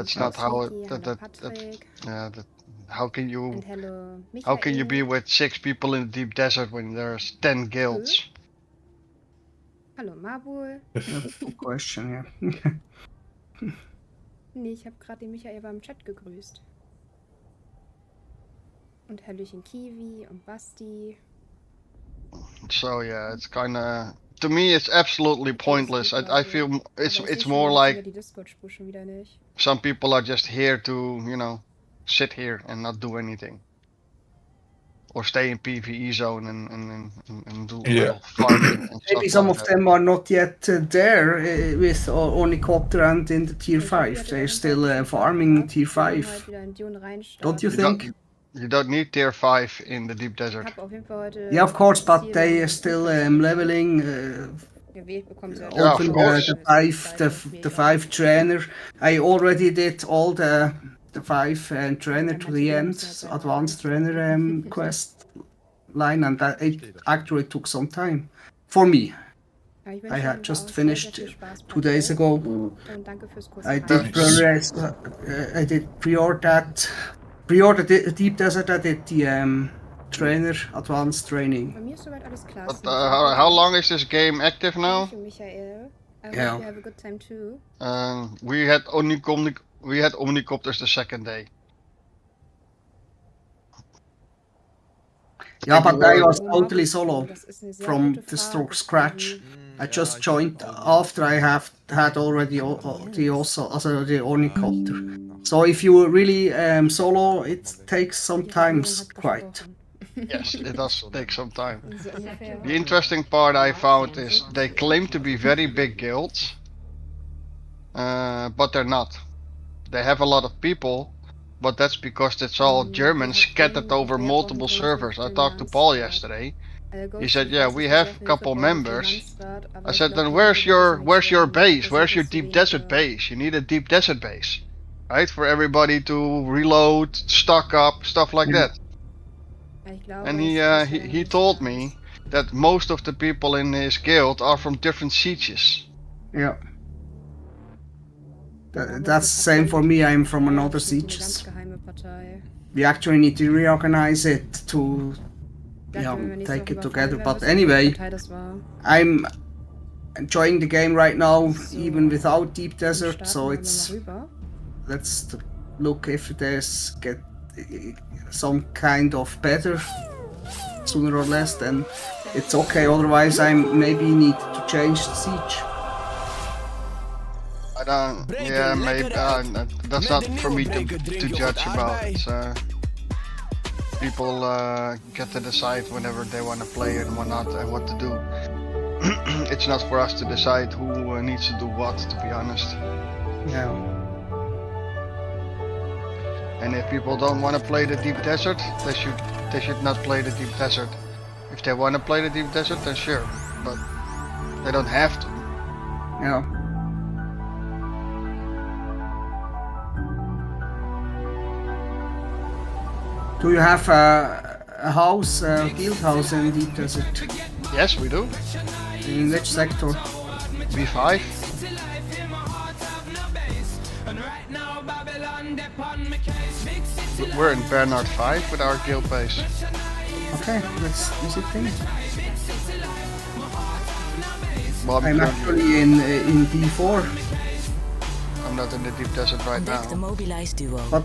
That's Hello not how it. Sneaky, hello Patrick, How can and you? hello How can you be Michael. with 6 people in the deep desert when there's 10 guilds? Hallo Mabul. That's a good question, yeah. Nee, ich habe gerade den Michael beim Chat gegrüßt. Und Hallöchen Kiwi und Basti. So yeah, it's kind of. To me, it's absolutely pointless. I feel it's more like Die Discord-Spur schon wieder nicht. some people are just here to sit here and not do anything, or stay in PvE zone and do a little farming and Maybe stuff some like of that. them are not yet there with Onicopter and in the tier 5. They're still farming tier 5. Don't you think? You don't need tier 5 in the deep desert. Yeah, of course, but they are still leveling. Open the 5 trainer. I already did all the 5 trainer to the end, advanced trainer quest line, and that it actually took some time for me. I had just finished 2 days ago. I did progress. I did pre-order the deep desert. I did the trainer advanced training. Bei mir ist soweit alles klar. But how long is this game active now? Thank you, Michael. I hope Yeah. you have a good time too. We had Omnicopters the second day. Yeah, but I was totally solo from the scratch. I just joined after I have had already the Ornicopter. So if you really solo, it takes sometimes quite. Yes, it does take some time. The interesting part I found is they claim to be very big guilds, but they're not. They have a lot of people, but that's because it's all Germans scattered over multiple servers. I talked to Paul yesterday. He said, "Yeah, we have a couple members." I said, "Then where's your base? Where's your deep desert base? You need a deep desert base, right? For everybody to reload, stock up, stuff like that." And he told me that most of the people in his guild are from different sieges. Yeah. That's the same for me. I'm from another siege. We actually need to reorganize it to take it together. But anyway, I'm enjoying the game right now, even without Deep Desert. So let's look if there's some kind of better sooner or less. Then it's okay. Otherwise, I maybe need to change the siege. I don't. Yeah, maybe. That's not for me to judge about. People get to decide whenever they want to play and whatnot and what to do. It's not for us to decide who needs to do what, to be honest. Yeah. And if people don't want to play the deep desert, they should not play the deep desert. If they want to play the deep desert, then sure, but they don't have to. Yeah. Do you have a house, a guild house in Deep Desert? Yes, we do. In which sector? B5. We're in Bernard 5 with our guild base. Okay, let's visit him. Well, I'm actually in D4. I'm not in the deep desert right now. But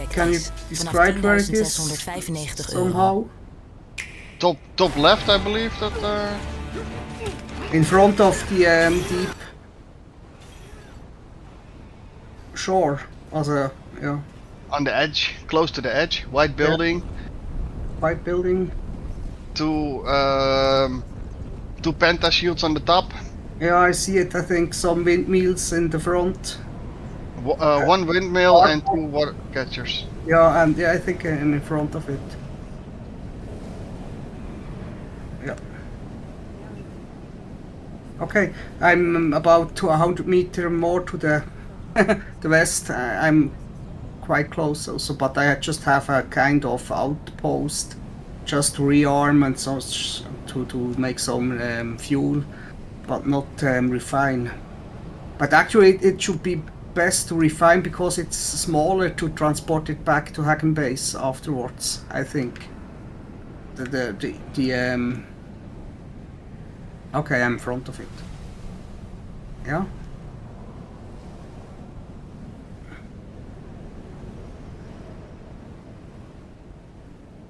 can you describe where it is somehow? Top left, I believe that. In front of the deep shore, also, yeah. On the edge, close to the edge, white building. Yeah. White building. Two penta shields on the top. Yeah, I see it. I think some windmills in the front. One windmill and 2 water catchers. Yeah, and I think in front of it. Yeah. Okay, I'm about 100 meters more to the the west. I'm quite close also, but I just have a kind of outpost, just to rearm and so to make some fuel, but not refine. But actually, it should be best to refine because it's smaller to transport it back to Hagen Base afterwards. I think. Okay, I'm in front of it. Yeah.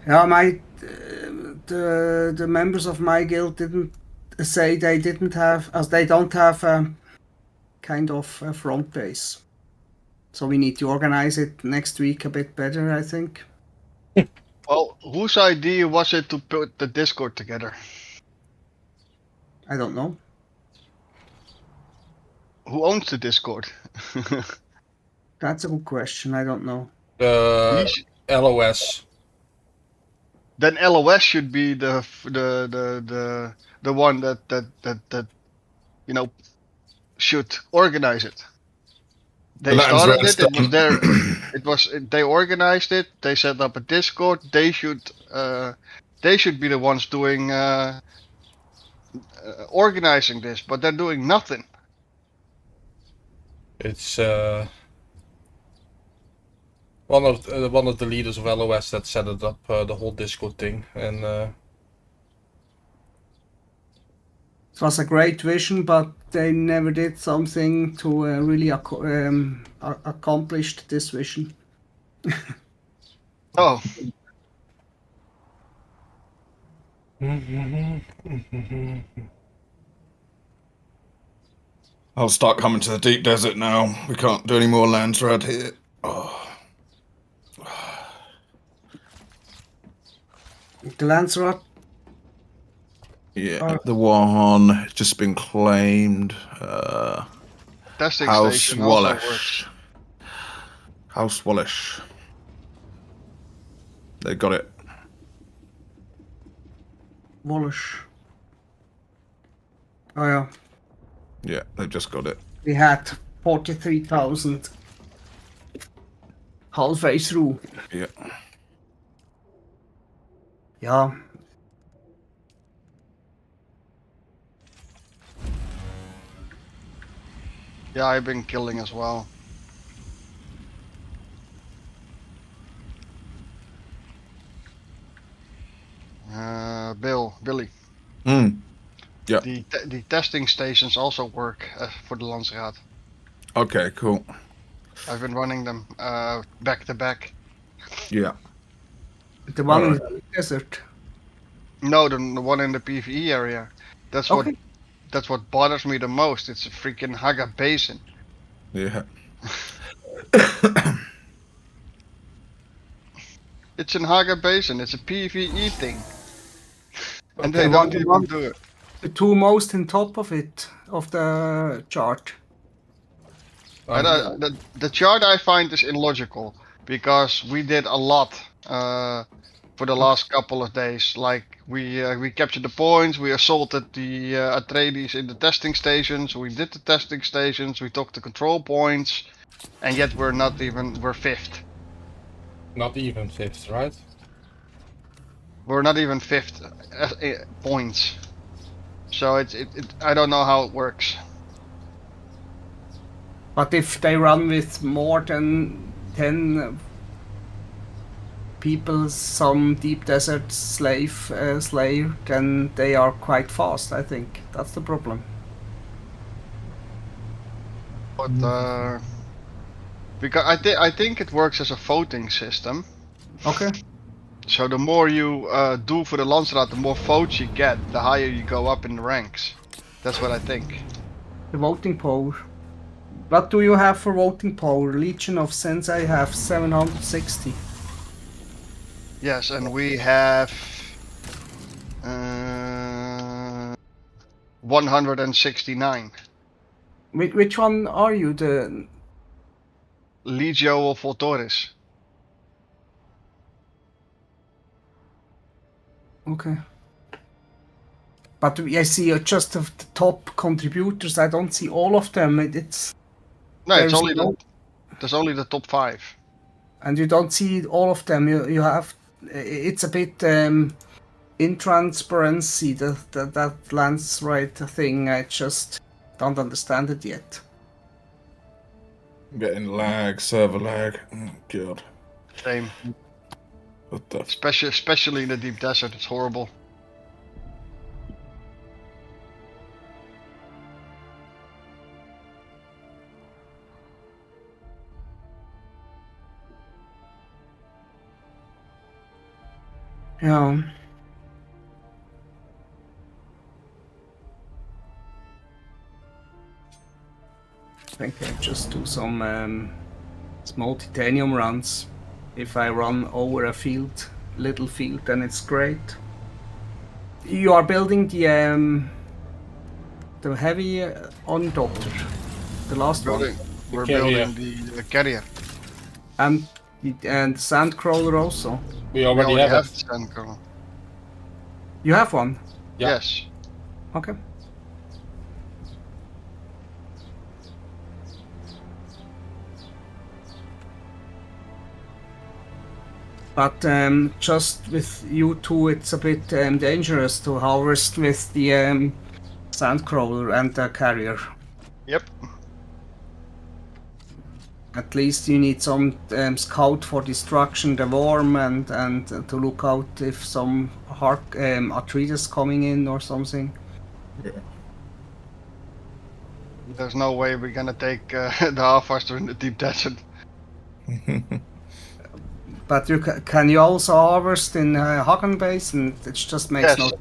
Yeah, the members of my guild didn't say they didn't have, as they don't have kind of a front base. So we need to organize it next week a bit better, I think. Well, whose idea was it to put the Discord together? I don't know. Who owns the Discord? That's a good question. I don't know. LOS. Then LOS should be the one that you know should organize it. They started it. It was there. They organized it. They set up a Discord. They should be the ones doing organizing this, but they're doing nothing. It's one of the leaders of LOS that set it up, the whole Discord thing, and it was a great vision, but they never did something to really accomplish this vision. Oh. I'll start coming to the deep desert now. We can't do any more lands around here. Oh. The Lancelot? Yeah, the one just been claimed. Testing House station also works. Wallish. House Wallish. They got it. Wallish. Oh yeah. Yeah, they've just got it. We had 43,000 halfway through. Yeah. Yeah. Yeah, I've been killing as well. Billy. Yeah. The testing stations also work for the Landsraad. Okay, cool. I've been running them back to back. Yeah. The one in the desert. No, the one in the PvE area. That's what bothers me the most. It's a freaking Haga Basin. Yeah. It's in Haga Basin. It's a PvE thing. And Okay, they don't even do it. The two most on top of it, of the chart. The chart I find is illogical because we did a lot for the last couple of days. Like we captured the points, we assaulted the Atreides in the testing stations, we did the testing stations, we took the control points, and yet we're fifth. not even fifth, right? We're not even fifth points. So I don't know how it works. But if they run with more than 10 people, some deep desert slayer, then they are quite fast, I think. That's the problem. But because I think it works as a voting system. Okay. So the more you do for the Landsraad, the more votes you get, the higher you go up in the ranks. That's what I think. The voting power. What do you have for voting power? Legion of Sensei have 760. Yes, and we have 169. Which one are you? The Legio of Voltoris. Okay. But I see just of the top contributors. I don't see all of them. It's there's only the top 5. And you don't see all of them. You have. It's a bit intransparency. That Landsraad thing. I just don't understand it yet. I'm getting lag, server lag. Oh, God. Same. What the? Especially in the deep desert, it's horrible. Yeah. I think I just do some small titanium runs. If I run over a little field, then it's great. You are building the heavy ornithopter, the last one, We're carrier. building the carrier. and sandcrawler also. We already have the it. sandcrawler. You have one. Yeah. Yes. Okay. But just with you two, it's a bit dangerous to harvest with the sandcrawler and the carrier. Yep. At least you need some scout for destruction, the worm, and to look out if some hard arthritis coming in or something. Yeah. There's no way we're gonna take the harvester in the deep desert. But you can you also harvest in Hagen Basin? It just makes Yes.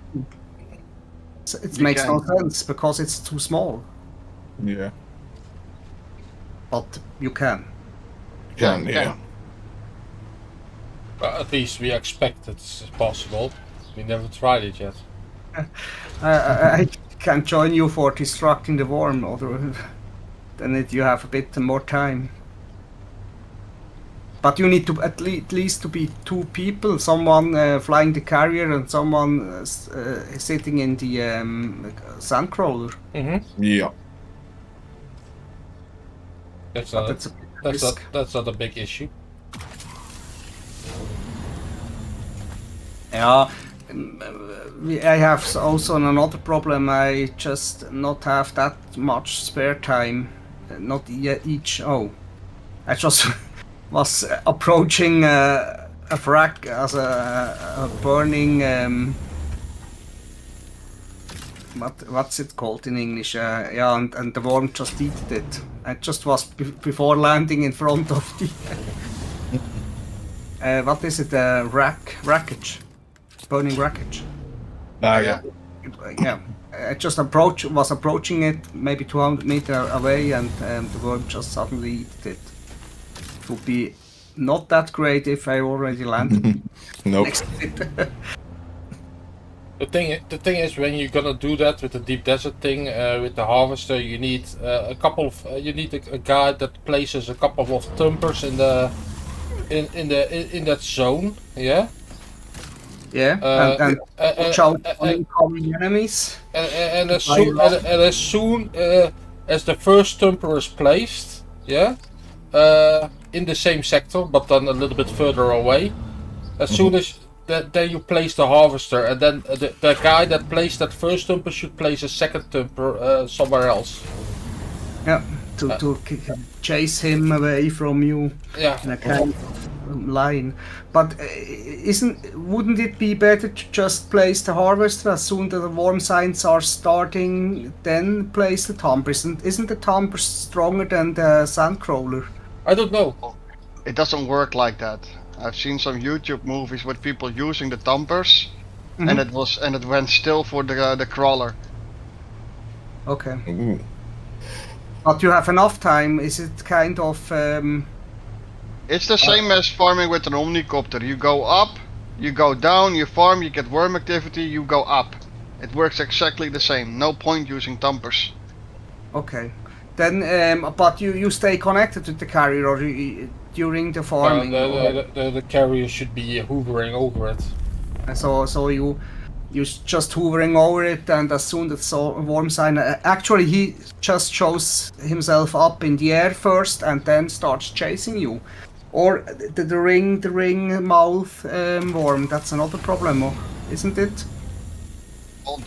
it You makes no can. sense because it's too small. Yeah. But you can. Can, yeah. Well, at least we expect it's possible. We never tried it yet. I can join you for destructing the worm, although then you have a bit more time. But you need to at least to be two people, someone flying the carrier and someone sitting in the sandcrawler. Mm-hmm. Yeah. That's But not. that's a That's that's not a big issue. Yeah, I have also another problem. I just not have that much spare time. Not yet each. Oh, I just was approaching a frack as a burning. What's it called in English? Yeah, and the worm just eated it. I just was before landing in front of the. What is it? Wreckage. Burning wreckage. Ah, yeah. Yeah, I just was approaching it, maybe 200 meters away, and the worm just suddenly eat it. It would be not that great if I already landed Nope. next to it. The thing is, when you're gonna do that with the deep desert thing, with the harvester, you need a couple of you need a guy that places a couple of thumpers in that zone. Yeah. Yeah, and watch out for incoming enemies. And as soon as the first thumper is placed, yeah, in the same sector, but then a little bit further away, as soon as then you place the harvester, and then the guy that placed that first thumper should place a second thumper somewhere else. Yeah, to chase him away from you. Yeah. In a kind of line. But wouldn't it be better to just place the harvester as soon as the worm signs are starting, then place the thumper? Isn't the thumper stronger than the sandcrawler? I don't know. It doesn't work like that. I've seen some YouTube movies with people using the thumpers, and it went still for the crawler. Okay. Ooh. But you have enough time. Is it kind of? It's the same as farming with an omnicopter. You go up, you go down, you farm, you get worm activity, you go up. It works exactly the same. No point using thumpers. Okay. Then, but you stay connected to the carrier or during the farming. The carrier should be hovering over it. So you just hovering over it, and as soon as the worm sign, actually he just shows himself up in the air first, and then starts chasing you. Or the ring mouth worm. That's another problem, isn't it? Well,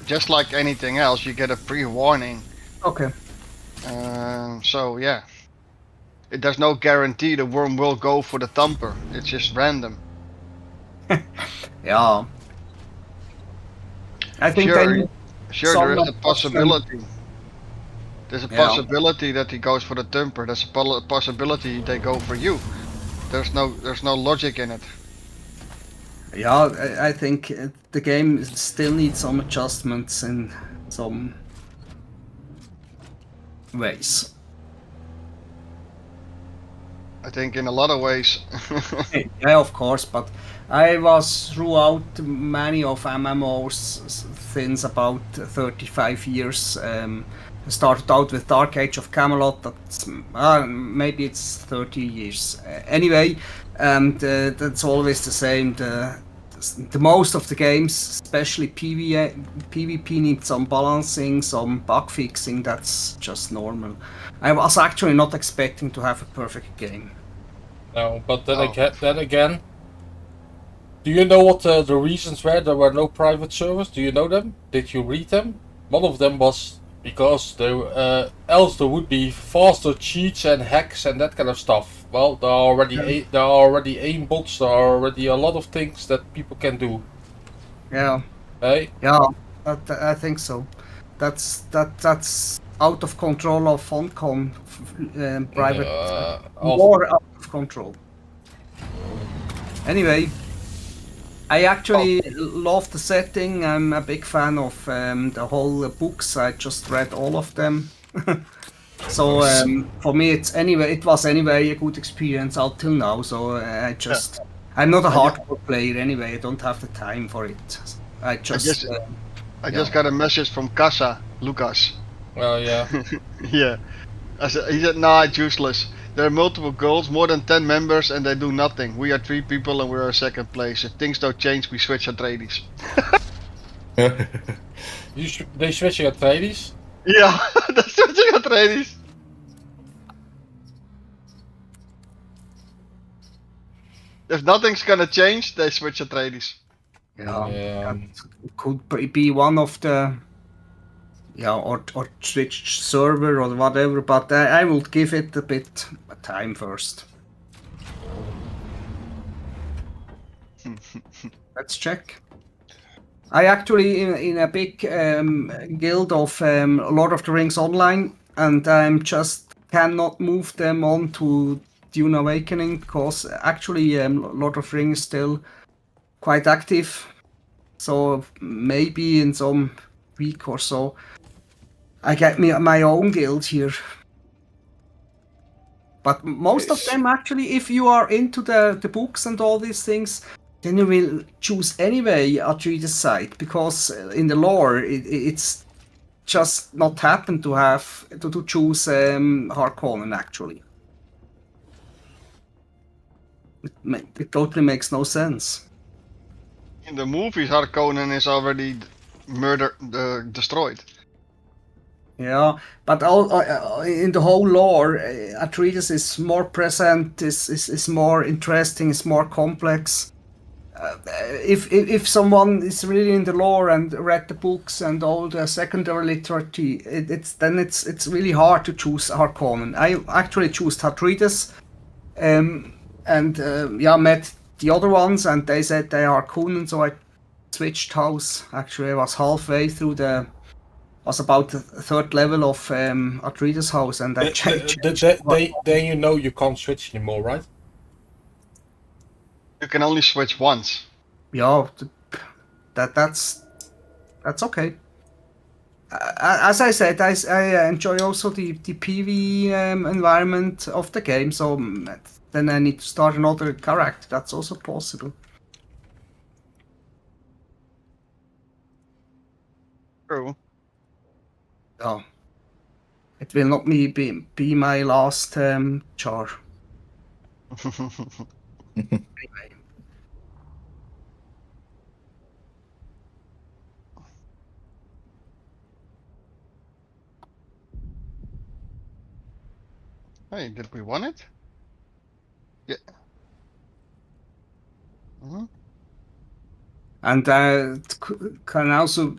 just like anything else, you get a pre-warning. Okay. So yeah. there's no guarantee the worm will go for the thumper. It's just random. Yeah. I think Sure, there is a possibility. There's a Yeah. possibility that he goes for the thumper. There's a possibility they go for you. There's no logic in it. Yeah, I think the game still needs some adjustments in some ways. I think in a lot of ways. Yeah, of course, but I was throughout many of MMOs since about 35 years. Started out with Dark Age of Camelot. That's maybe it's 30 years. Anyway, and that's always the same. The most of the games, especially PvP, need some balancing, some bug fixing. That's just normal. I was actually not expecting to have a perfect game. No, but then again, do you know what the reasons were there were no private servers? Do you know them? Did you read them? One of them was because there else there would be faster cheats and hacks and that kind of stuff. Well, there are already aimbots. There are already a lot of things that people can do. Yeah. Hey? Yeah, I think so. That's out of control of Funcom, private, more out of control. Anyway, I actually love the setting. I'm a big fan of the whole books. I just read all of them. So for me, it was anyway a good experience until now. So I'm not a hardcore player anyway. I don't have the time for it. I just got a message from Casa Lucas. Well, yeah. Yeah. He said, "Nah, it's useless. There are multiple goals, more than 10 members, and they do nothing. We are 3 people and we are second place. If things don't change, we switch Atreides." They switching Atreides? Yeah, they're switching Atreides. If nothing's gonna change, they switch Atreides. Yeah. Could be one of the or switch server or whatever, but I would give it a bit of time first. Let's check. I actually in a big guild of Lord of the Rings Online, and I'm just cannot move them on to Dune Awakening because actually Lord of the Rings is still quite active. So maybe in some week or so I get me my own guild here. But most of them actually, if you are into the books and all these things, then you will choose anyway Atreides side, because in the lore it's just not happened to have to choose Harkonnen actually. It totally makes no sense. In the movies, Harkonnen is already destroyed. Yeah, but in the whole lore, Atreides is more present, is more interesting, is more complex. If someone is really in the lore and read the books and all the secondary literature, it's really hard to choose Harkonnen. I actually chose Atreides, and met the other ones, and they said they are Harkonnen, so I switched house. Actually, I was halfway through was about the third level of Atreides house, and I changed. Then you know you can't switch anymore, right? You can only switch once. Yeah, that's okay. As I said, I enjoy also the PV environment of the game, so then I need to start another character. That's also possible. True. Oh, it will not be my last char. Anyway. Hey, did we won it? Yeah. Mm-hmm. And it can also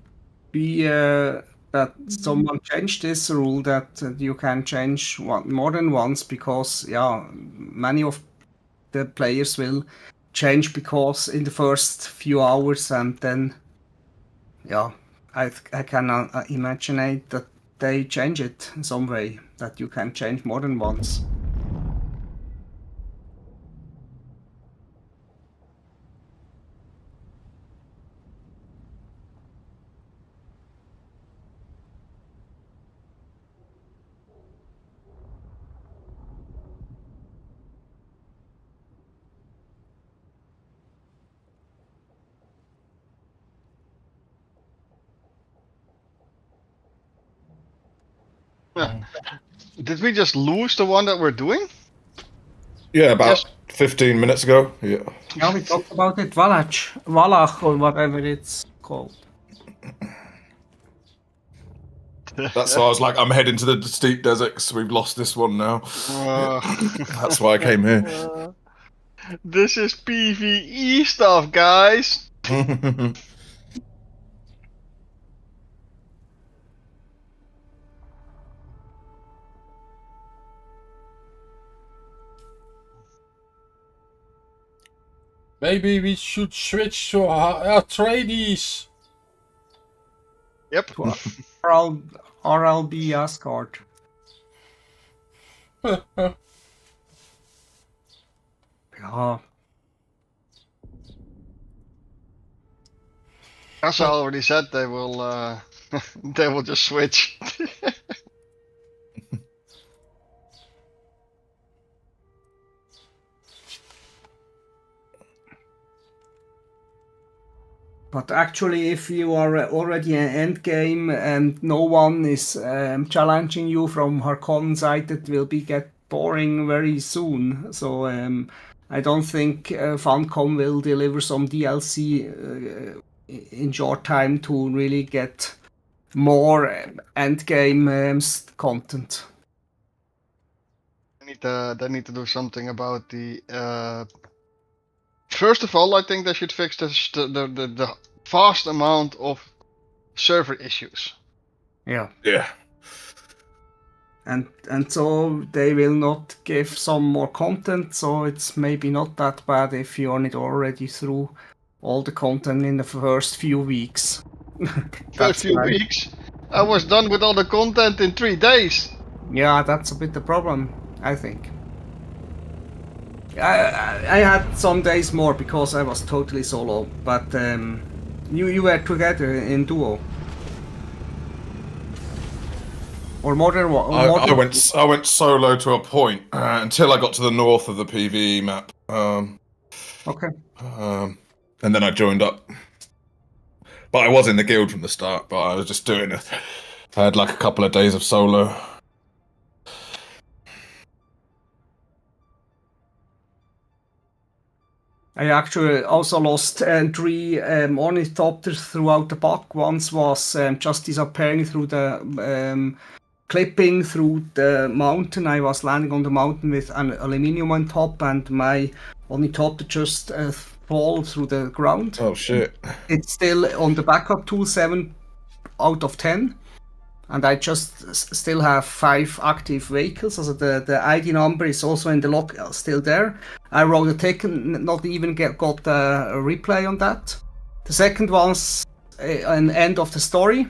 be a that someone changed this rule that you can change more than once, because many of the players will change because in the first few hours, and then I can imagine that they change it in some way that you can change more than once. Did we just lose the one that we're doing? Yeah, about 15 minutes ago. Yeah. Yeah, we talked about it, Wallach, or whatever it's called. That's why I was like, I'm heading to the steep desert because we've lost this one now. That's why I came here. This is PvE stuff, guys. Maybe we should switch to Atreides. Yep. RLB Asgard. Yeah. As I already said, they will they will just switch. But actually, if you are already in endgame and no one is challenging you from Harkonnen's side, it will get boring very soon. So I don't think Funcom will deliver some DLC in short time to really get more endgame content. They need to do something about the. First of all, I think they should fix the vast amount of server issues. Yeah. Yeah. And so they will not give some more content, so it's maybe not that bad if you're not already through all the content in the first few weeks. First few weeks? I was done with all the content in 3 days. Yeah, that's a bit the problem, I think. I had some days more because I was totally solo, but you were together in duo. Or more than one? I went solo to a point until I got to the north of the PvE map. Okay. And then I joined up. But I was in the guild from the start, but I was just doing it. I had like a couple of days of solo. I actually also lost 3 ornithopters throughout the pack. Once was just disappearing through the clipping through the mountain. I was landing on the mountain with an aluminium on top, and my ornithopter just fall through the ground. Oh shit! It's still on the backup tool, 7 out of 10. And I just still have 5 active vehicles. So the ID number is also in the log, still there. I wrote a ticket, not even got a replay on that. The second one's an end of the story.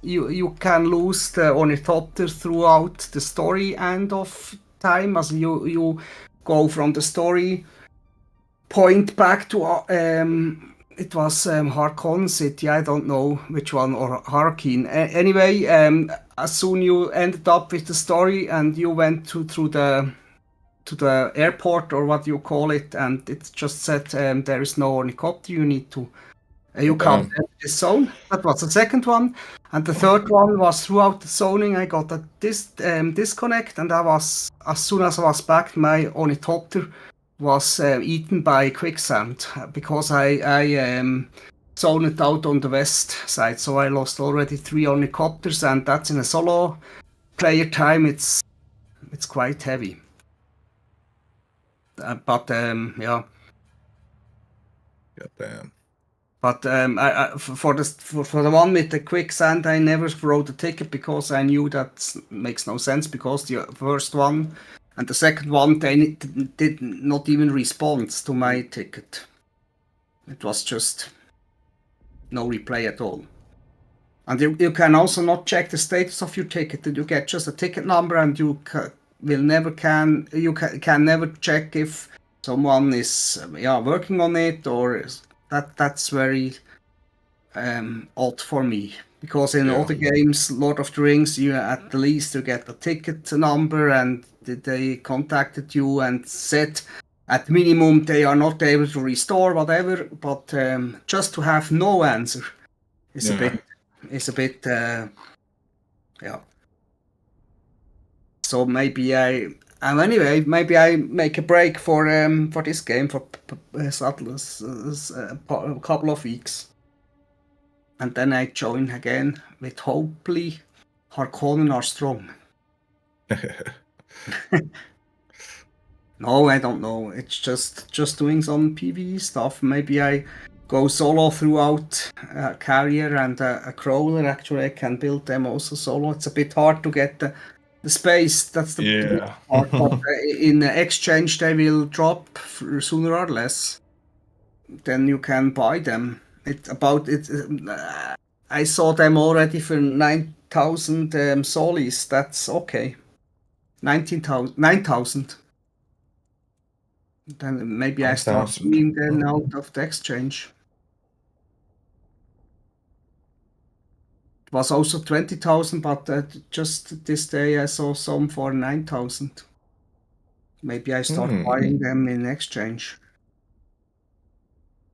You can lose the ornithopter throughout the story end of time, as you go from the story point back to it was Harkonnen City, I don't know which one, or Harkin. Anyway, as soon you ended up with the story and you went through the airport, or what you call it, and it just said there is no helicopter, you need to you can't enter this zone. That was the second one. And the third one was throughout the zoning I got a disconnect, and as soon as I was back, my ornithopter was eaten by quicksand because I zoned out on the west side, so I lost already 3 ornithopters, and that's in a solo player time. It's quite heavy. But yeah. Goddamn. But for the one with the quicksand, I never wrote a ticket because I knew that makes no sense, because the first one and the second one, they did not even respond to my ticket. It was just no replay at all. And you can also not check the status of your ticket. You get just a ticket number, and you can never check if someone is working on it, or that's very odd for me, because in other games, Lord of the Rings, you at the least you get a ticket number, and they contacted you and said at minimum they are not able to restore whatever, but just to have no answer is a bit so maybe anyway, maybe I make a break for this game for a couple of weeks. And then I join again with hopefully Harkonnen are strong. No, I don't know. It's just doing some PvE stuff. Maybe I go solo throughout a carrier and a crawler. Actually, I can build them also solo. It's a bit hard to get the space. That's the part. But in exchange, they will drop sooner or less. Then you can buy them. I saw them already for 9,000 solis. That's okay. 9,000. Then maybe I start seeing them out of the exchange. It was also 20,000, but just this day I saw some for 9,000. Maybe I start buying them in exchange.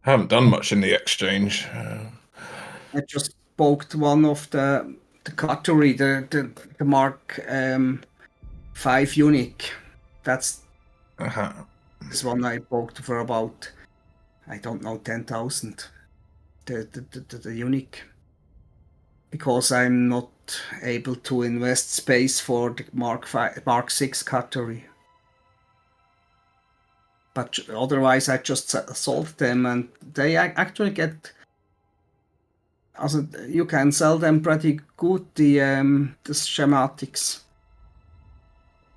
I haven't done much in the exchange. I just spoke to one of the cutlery, the Mark 5 unique. That's this one I bought for about, I don't know, 10,000. The unique, because I'm not able to invest space for the Mark 6 cutlery. But otherwise, I just sold them, and they actually get. Also, you can sell them pretty good. The schematics.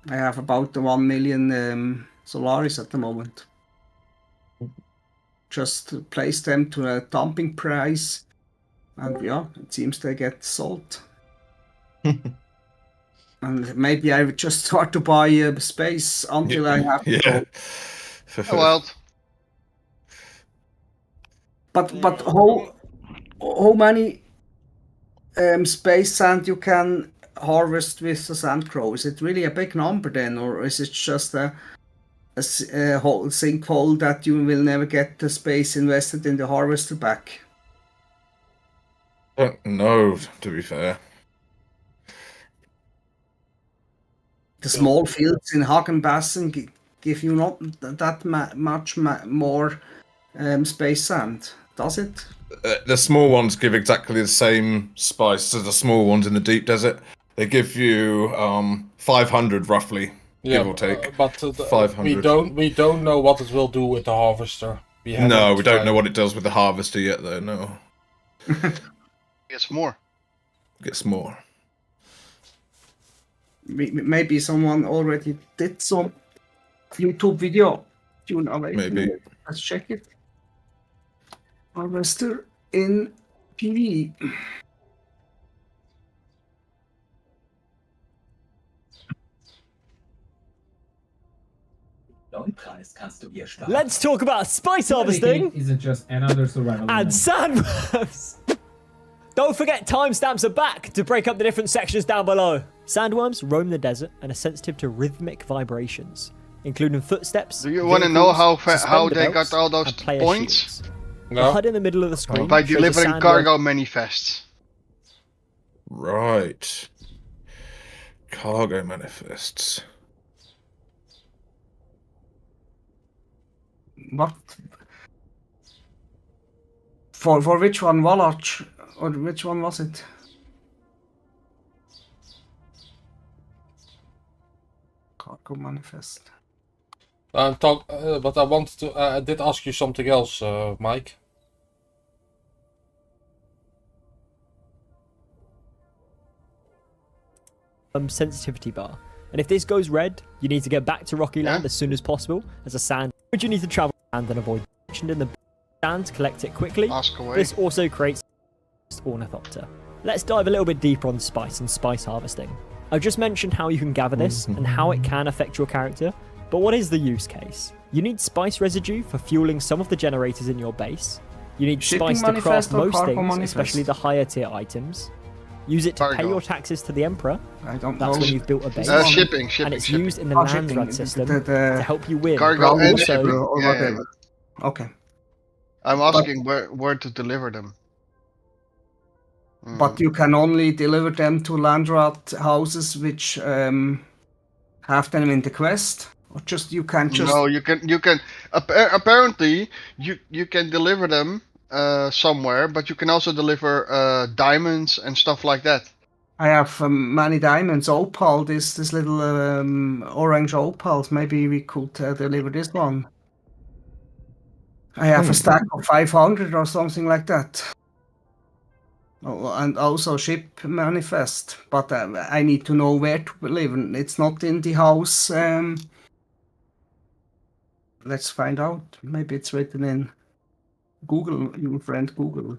I have about 1 million Solaris at the moment. Just place them to a dumping price, and it seems they get sold. And maybe I would just start to buy space until I have to go. Wild. But how many space sand you can harvest with the sand crow? Is it really a big number then, or is it just a whole sinkhole that you will never get the space invested in the harvester back? I don't know, to be fair. The small fields in Hagenbassen give you not that much more space sand, does it? The small ones give exactly the same spice as the small ones in the deep desert. They give you 500 roughly, give or take. But 500. We don't know what it will do with the harvester. We don't know what it does with the harvester yet, though. No. Gets more. Maybe someone already did some YouTube video. Maybe. Let's check it. Harvester in PvE. Let's talk about spice harvesting. Is it just another survival and sandworms? Don't forget timestamps are back to break up the different sections down below. Sandworms roam the desert and are sensitive to rhythmic vibrations, including footsteps. Do you want to know how they got all those points? No. The HUD in the middle of the screen by delivering cargo manifests. Right. Cargo manifests. What? For which one, Wallach? Or which one was it? Cargo manifest. But I wanted to. I did ask you something else, Mike. sensitivity bar. And if this goes red, you need to get back to Rocky Land as soon as possible, as a sand. You need to travel and then avoid mentioned in the sand, collect it quickly. Ask away. This also creates ornithopter. Let's dive a little bit deeper on spice and spice harvesting. I've just mentioned how you can gather this and how it can affect your character, but what is the use case? You need spice residue for fueling some of the generators in your base. You need Shipping spice to craft manifest or most cargo things, manifest? especially the higher tier items. Use it to pay Cargo. your taxes to the Emperor. I don't That's know. when you've built a base. Shipping. And it's shipping. used in the Oh, Lands shipping, Rad system the to help you win. Cargo but and also, shipping. or Yeah. whatever. Okay. I'm asking where to deliver them. But you can only deliver them to Landrat houses which have them in the quest, or just you can just. No, you can. Apparently, you can deliver them somewhere, but you can also deliver diamonds and stuff like that. I have many diamonds. Opal, this little orange opals. Maybe we could deliver this one. I have a stack of 500 or something like that. Oh, and also ship manifest, but I need to know where to live. It's not in the house. Let's find out. Maybe it's written in Google, your friend Google.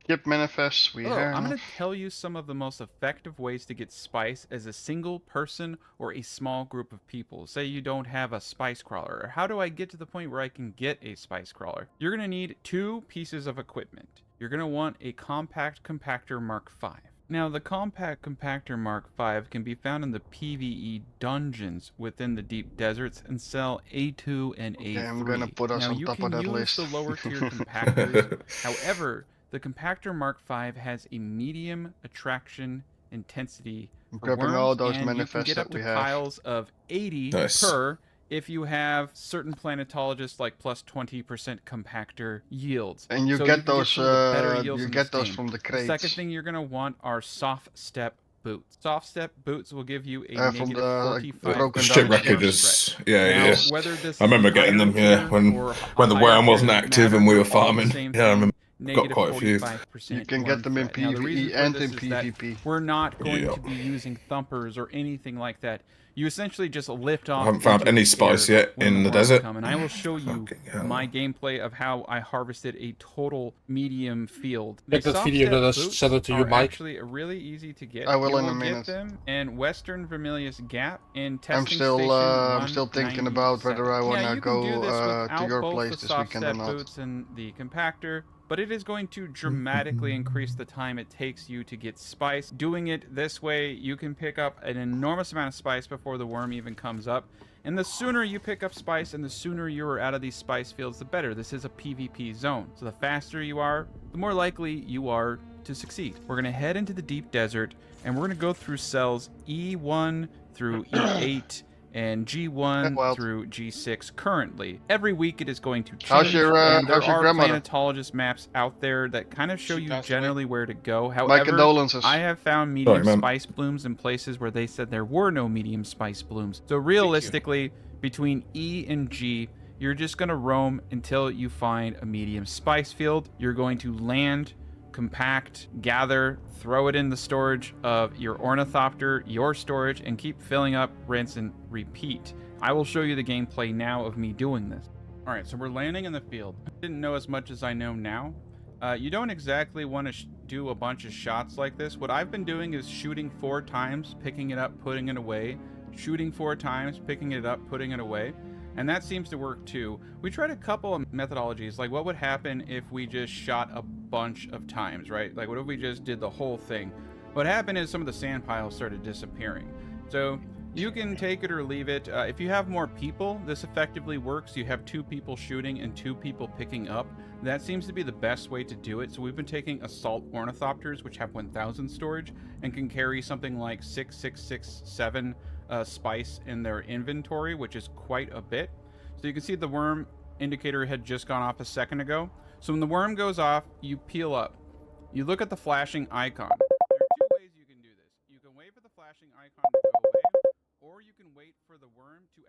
Ship manifests. We Hello, have. I'm going to tell you some of the most effective ways to get spice as a single person or a small group of people. Say you don't have a spice crawler. Or how do I get to the point where I can get a spice crawler? You're going to need 2 pieces of equipment. You're going to want a compact compactor Mark V. Now, the compact compactor Mark V can be found in the PvE dungeons within the deep deserts and sell A2 and A3. I'm gonna put us now, on you top can of that use list. the lower tier compactors. However, the compactor Mark V has a medium attraction intensity for Grabbing worms, all those and you can manifests get up that we to have. piles of 80 Nice. per if you have certain planetologists like plus 20% compactor yields. And you So get can those. some of the better yields You in get this those game. from the The crates. second thing you're going to want are soft step boots. Soft step boots will give you a from negative the 45% broken Ship down wreckages. Yeah, now, yeah. whether this I remember is getting them, higher yeah, tier when or the higher worm tier wasn't doesn't active and matter, we were they're all the farming. same Yeah, I thing. remember. Negative quite a few. 45% You can worm get them in threat. Now, the reason PvE for and this in is that PvP. we're not going Yeah. to be using thumpers or anything like that. You essentially just lift off. haven't found into any the spice air yet when in the worms desert. come, and I will show you Fucking hell. my gameplay of how I harvested a total medium field. Take that soft video step and let's boots send it to you, are Mike. actually really easy to get. I will you in a will minute. get them in Western Vermilius Gap in testing I'm still station thinking about whether I 197. wanna Yeah, you can do go this to without your both place the this soft weekend or step not. boots and the compactor, but it is going to dramatically increase the time it takes you to get spice. Doing it this way, you can pick up an enormous amount of spice before the worm even comes up. And the sooner you pick up spice and the sooner you are out of these spice fields, the better. This is a PvP zone. So the faster you are, the more likely you are to succeed. We're going to head into the deep desert and we're going to go through cells E1 through E8 and G1 Wild. through G6 currently. Every week it is going to change. How's your, and there how's your are grandmother? planetologist maps out there that kind of show She you passed generally where to go. My However, condolences. I have found medium ma'am. spice blooms in places where they said there were no medium spice blooms. So realistically, between E and G, you're just going to roam until you find a medium spice field. You're going to land, compact, gather, throw it in the storage of your ornithopter, your storage, and keep filling up, rinse, and repeat. I will show you the gameplay now of me doing this. All right, so we're landing in the field. I didn't know as much as I know now. You don't exactly want to do a bunch of shots like this. What I've been doing is shooting 4 times, picking it up, putting it away, shooting 4 times, picking it up, putting it away. And that seems to work too. We tried a couple of methodologies, like what would happen if we just shot a bunch of times, right? Like what if we just did the whole thing? What happened is some of the sand piles started disappearing. So you can take it or leave it. If you have more people, this effectively works. You have 2 people shooting and 2 people picking up. That seems to be the best way to do it. So we've been taking assault ornithopters, which have 1,000 storage and can carry something like 6,667 spice in their inventory, which is quite a bit. So you can see the worm indicator had just gone off a second ago. So when the worm goes off, you peel up. You look at the flashing icon. There are 2 ways you can do farm to